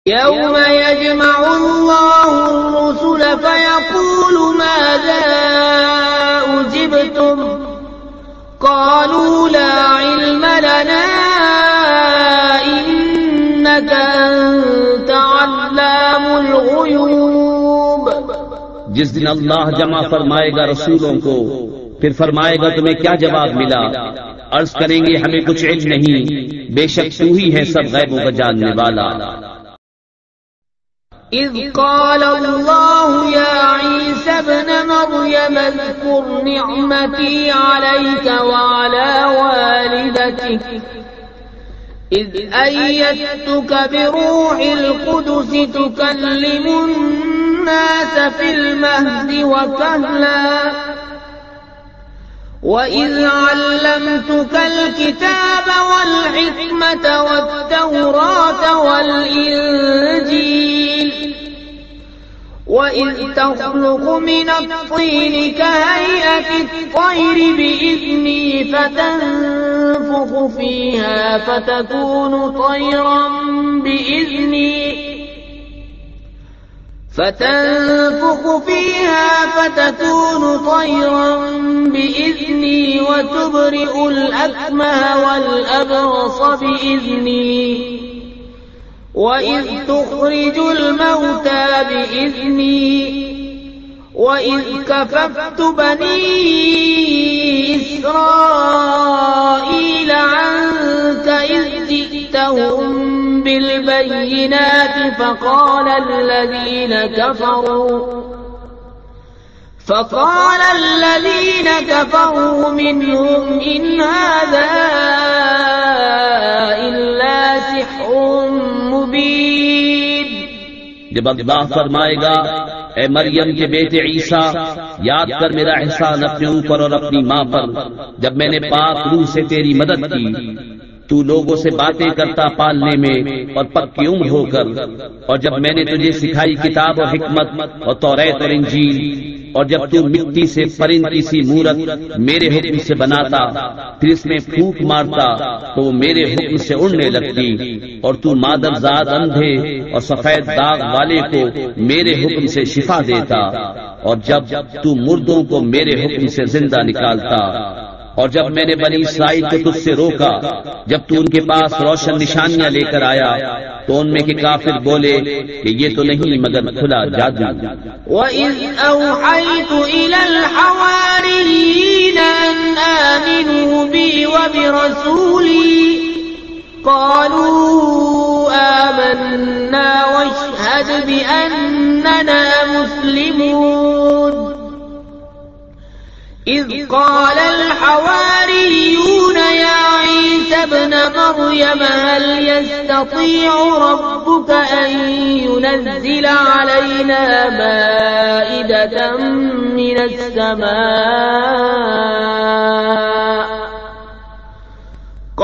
يوم يجمع الله الرسل فيقول ماذا أجبتم قالوا لا علم لنا إنك أنت علام الغيوب۔ جس دن اللہ جمع فرمائے گا رسولوں کو، پھر فرمائے گا تمہیں کیا جواب ملا؟ عرض کریں گے ہمیں کچھ علم نہیں، بے شک تو ہی ہے سب غیبوں کا جاننے والا۔ إذ قال الله يا عيسى ابن مريم اذكر نعمتي عليك وعلى والدتك إذ أيدتك بروح القدس تكلم الناس في المهد وكهلا وإذ علمتك الكتاب والحكمة والتوراة والإنجيل وإذ تخلق من الطين كهيئة الطير بإذني فتنفخ فيها فتكون طيرا بإذني وتبرئ الأكمه والأبرص بإذني وإذ تخرج الموتى بإذني وإذ كففت بني إسرائيل عنك إذ جئتهم بالبينات فقال الذين كفروا منهم إن هذا إلا سحر مبين۔ جب اللہ فرمائے گا اے مریم کے بیٹے عیسیٰ، یاد کر میرا احسان اپنے اوپر اور اپنی ماں پر، جب میں نے پاک روح سے تیری مدد کی، تو لوگوں سے باتیں کرتا پالنے میں اور پکی عمر ہو کر، اور جب میں نے تجھے سکھائی کتاب اور حکمت اور توریت اور انجیل، اور جب تو مٹی سے پرند کی سی مورت میرے حکم سے بناتا، پھر اس میں پھونک مارتا تو وہ میرے حکم سے اڑنے لگتی، اور تو مادر زاد اندھے اور سفید داغ والے کو میرے حکم سے شفا دیتا، اور جب تو مردوں کو میرے حکم سے زندہ نکالتا، اور جب میں نے بنی اسرائیل کو تجھ سے روکا جب تو ان کے پاس روشن نشانیاں لے کر آیا تو ان میں کے کافر بولے کہ یہ تو نہیں مگر کھلا جادو۔ وَإِذْ أَوْحَيْتُ إِلَى الْحَوَارِيِّينَ أَنْ آمِنُوا بِي وَبِرَسُولِي قَالُوا آمَنَّا وَاشْهَدْ بِأَنَّنَا مُسْلِمُونَ۔ إذ قال الحواريون يا عيسى ابن مريم هل يستطيع ربك أن ينزل علينا مائدة من السماء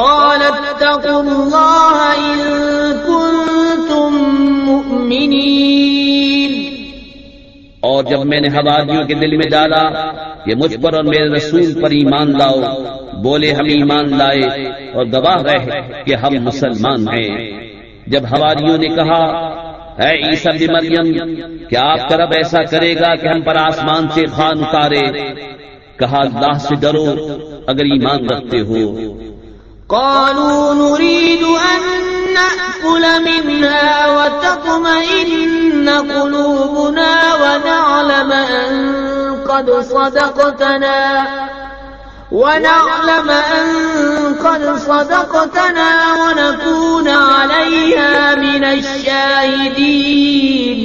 قال اتقوا الله إن كنتم مؤمنين۔ اور جب میں نے حواریوں کے دل میں ڈالا کہ مجھ پر اور میرے رسول پر ایمان لاؤ، بولے ہم ایمان لائے اور گواہ رہے کہ ہم مسلمان ہیں۔ جب حواریوں نے کہا اے عیسیٰ بن مریم، کیا آپ کا رب ایسا کرے گا کہ ہم پر آسمان سے خوان اتارے؟ کہا اللہ سے ڈرو اگر ایمان رکھتے ہو۔ قالوا نريد أن نأكل منها وتطمئن قلوبنا ونعلم أن قد صدقتنا ونكون عليها من الشاهدين۔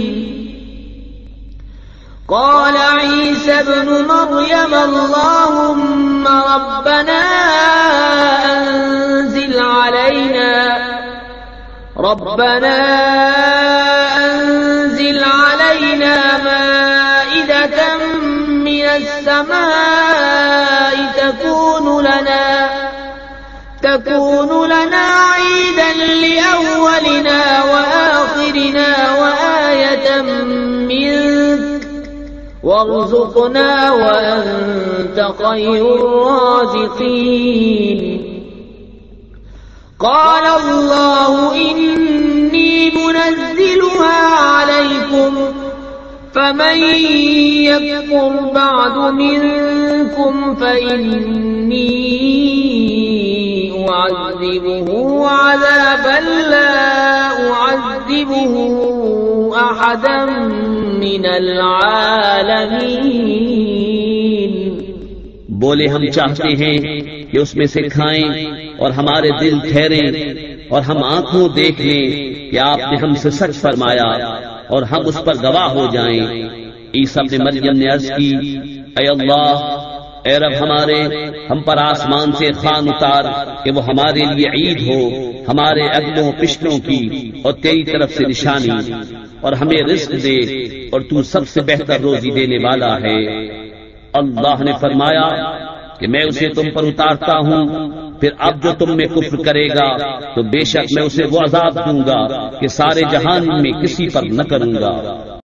قال عيسى ابن مريم اللهم ربنا أنزل علينا مائدة من السماء تكون لنا عيدا لأولنا وآخرنا وآية منك وارزقنا وأنت خير الرازقين۔ قال الله إني إني منزلها عليكم فمن يكفر بعد منكم فإني أعذبه عذابا لا أعذبه أحدا من العالمين۔ بولے ہم چاہتے ہیں کہ اس میں سے کھائیں اور ہمارے دل ٹھہریں اور ہم آنکھوں دیکھ لیں کہ آپ نے ہم سے سچ فرمایا اور ہم اس پر گواہ ہو جائیں۔ عیسیٰ ابن مریم نے عرض کی، اے اللہ، اے رب ہمارے، ہم پر آسمان سے خوان اتار کہ وہ ہمارے لیے عید ہو، ہمارے اگلوں پشتوں کی اور تیری طرف سے نشانی، اور ہمیں رزق دے اور تو سب سے بہتر روزی دینے والا ہے۔ اللہ نے فرمایا کہ میں اسے تم پر اتارتا ہوں، پھر اب جو تم میں کفر کرے گا تو بے شک میں اسے وہ عذاب دوں گا کہ سارے جہان میں کسی پر نہ کروں گا۔